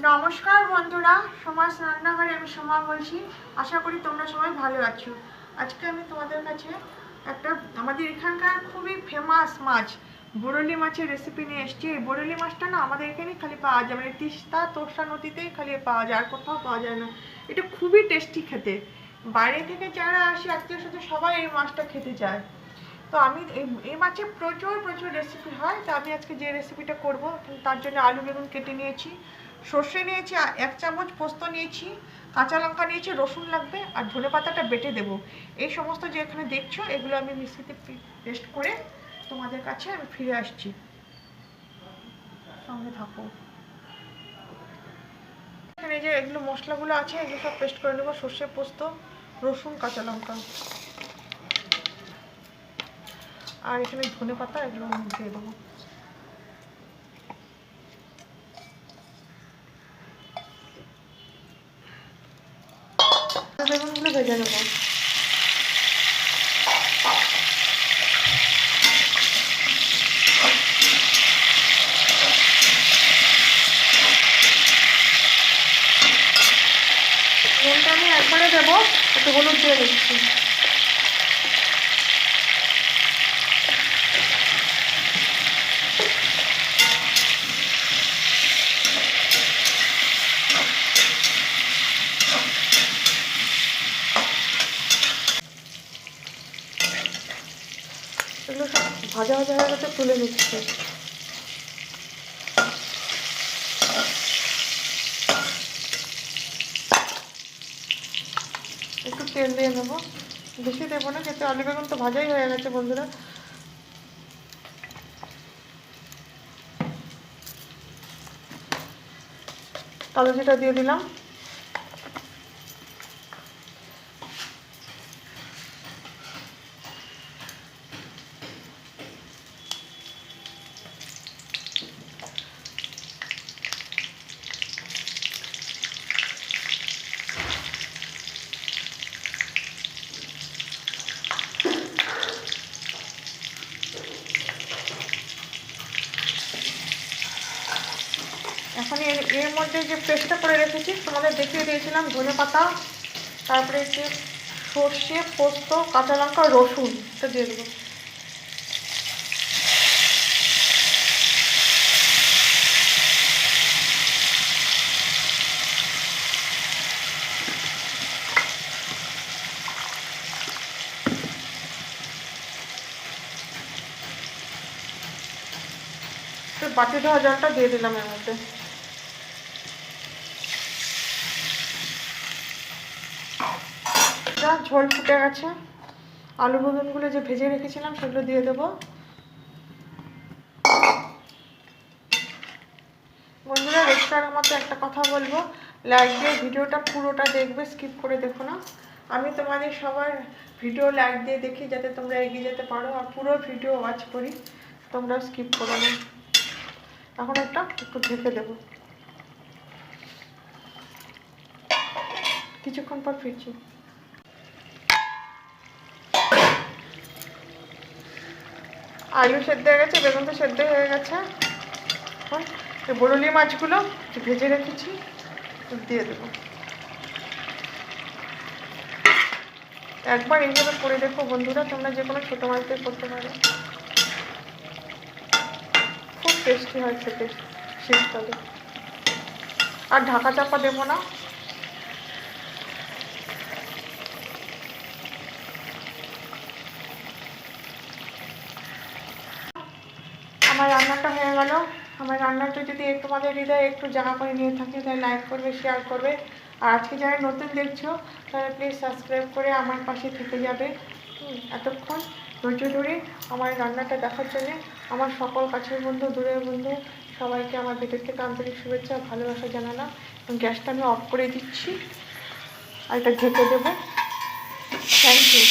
নমস্কার বন্ধুরা, সমাজ রান্নাঘরে আমি সোমা বলছি। আশা করি তোমরা সবাই ভালো আছো। আজকে আমি তোমাদের কাছে একটা আমাদের এখানকার খুবই ফেমাস মাছ বরলি মাছের রেসিপি নিয়ে এসেছি। এই বরলি মাছটা না আমাদের এখানেই খালি পাওয়া যায়, মানে তিস্তা তোষা নদীতেই খালি পাওয়া যায়, আর কোথাও পাওয়া যায় না। এটা খুবই টেস্টি খেতে। বাইরে থেকে যারা আসে আত্মীয় স্বজন সবাই এই মাছটা খেতে চায়। তো আমি এই মাছের প্রচুর প্রচুর রেসিপি হয়। তো আমি আজকে যে রেসিপিটা করব তার জন্য আলু বেগুন কেটে নিয়েছি, সর্ষে নিয়েছি, 1 চামচ পোস্ত নিয়েছি, কাঁচা লঙ্কা নিয়েছি, রসুন লাগবে, আর ধনে পাতাটা বেটে দেবো। এই সমস্ত যে এখানে দেখছো এগুলো আমি মিক্সিতে পেস্ট করে তোমাদের কাছে আমি ফিরে আসছি, সঙ্গে থাকো। এখানে যে এগুলো মশলাগুলো আছে এগুলো সব পেস্ট করে নেবো। সর্ষে, পোস্ত, রসুন, কাঁচা লঙ্কা, আর এখানে ধনে পাতা, এগুলো দিয়ে দেবো। বেগুনগুলো ভেজে নেবো। নুনটা আমি একবারে দেবো, একটু হলুদ দিয়ে দিচ্ছি। এগুলো সব ভাজা ভাজা হয়ে গেছে, তুলে নিচ্ছি। একটু তেল দিয়ে নেবো, বেশি দেবো না, যেহেতু আলু বেগুন তো ভাজাই হয়ে গেছে বন্ধুরা। কালো জিরা দিয়ে দিলাম। এখন এর মধ্যে যে পেস্টটা করে রেখেছি তোমাদের দেখিয়ে দিয়েছিলাম, ধনে পাতা, তারপরে যে সর্ষে, পোস্ত, কাঁচা লঙ্কা, রসুন, এটা দিয়ে দেবো। বাটি ধোয়া জলটা দিয়ে দিলাম এর মধ্যে। ঝোল ফুটে গেছে, আলু বেগুনগুলো যে ভেজে রেখেছিলাম সেগুলো দিয়ে দেবো। বন্ধুরা, রেস্টুরেন্টের মতো একটা কথা বলবো, লাইক দিয়ে ভিডিওটা পুরোটা দেখবে, স্কিপ করে দেখো না। আমি তোমাদের সবার ভিডিও লাইক দিয়ে দেখি যাতে তোমরা এগিয়ে যেতে পারো, আর পুরো ভিডিও ওয়াচ করি, তোমরা স্কিপ করো না। এখন একটু ঢেকে দেবো, কিছুক্ষণ পর ফিরছি। আলু সেদ্ধ হয়ে গেছে, বেগুন তো সেদ্ধ হয়ে গেছে। এখন বরলি মাছগুলো ভেজে রেখেছি দিয়ে দেবো। একবার এইভাবে করে দেখো বন্ধুরা, তোমরা যে কোনো ছোটো মাছ দিয়ে করতে পারো, খুব টেস্টি হয় খেতে শীতকালে। আর ঢাকা চাপা দেবো না। আমার রান্নাটা হয়ে গেল। আমার রান্নাটা যদি তোমাদের হৃদয়ে একটু জায়গা করে নিয়ে থাকে তাহলে লাইক করবে, শেয়ার করবে, আর আজকে যারা নতুন দেখছো তারা প্লিজ সাবস্ক্রাইব করে আমার পাশে থেকে যাবে। এতক্ষণ ধৈর্য ধরে আমার রান্নাটা দেখার জন্যে আমার সকল কাছের বন্ধু, দূরের বন্ধু সবাইকে আমার ভেতর থেকে আন্তরিক শুভেচ্ছা ভালোবাসা জানালাম। গ্যাসটা আমি অফ করে দিচ্ছি আর এটা ঢেকে দেবো। Thank you.